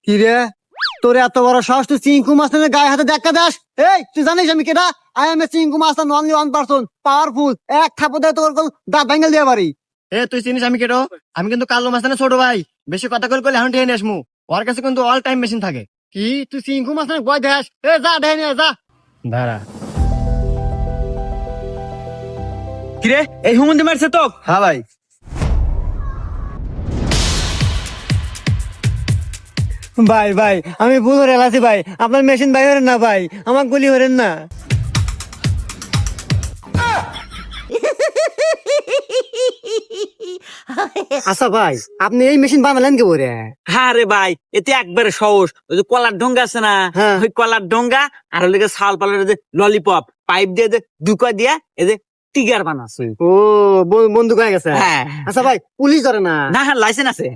কি রে, তোর এত বড় সাহস, তুই চিঙ্কু মাস্টারের গায়ে হাতে দেখা দাস? এই তুই জানিস আমি কেটা? I M A Chinku master, only one person, powerful. এক থাপড় দিয়ে তোর দাঁত ভাঙাল দিয়ে পারি। তুই চিনিস আমি কেটো? আমি কিন্তু কালো মাস্তানের ছোট ভাই। বেশি কথা কল এখন টেনে আসমু। ওর কাছে কিন্তু অল টাইম মেশিন থাকে। কি তুই চিঙ্কু মাস্টারের গয় দেখাস? যা দেখে নিয়ে যা। দাঁড়া। কিরে এই হুমন্দি মারছে তো? হ্যাঁ ভাই। ভাই ভাই আমি ভুল করে এলাছি ভাই, আপনার মেশিন ভাই হরেন না ভাই, আমার গুলি হরেন না। আচ্ছা ভাই, আপনি এই মেশিন বানালেন কে বলে? হ্যাঁ রে ভাই, এতে একবারে সহজ। ওই যে কলার ডোঙ্গা আছে না, হ্যাঁ। ওই কলার ডোঙ্গা আর ওই শাল পালের যে ললিপপ পাইপ দিয়ে যে দুকা দিয়া এই যে টিগার বানাচ্ছে। ও বন্দুক হয়ে গেছে। হ্যাঁ। আচ্ছা ভাই, পুলিশ ধরে না? না হ্যাঁ লাইসেন্স আছে।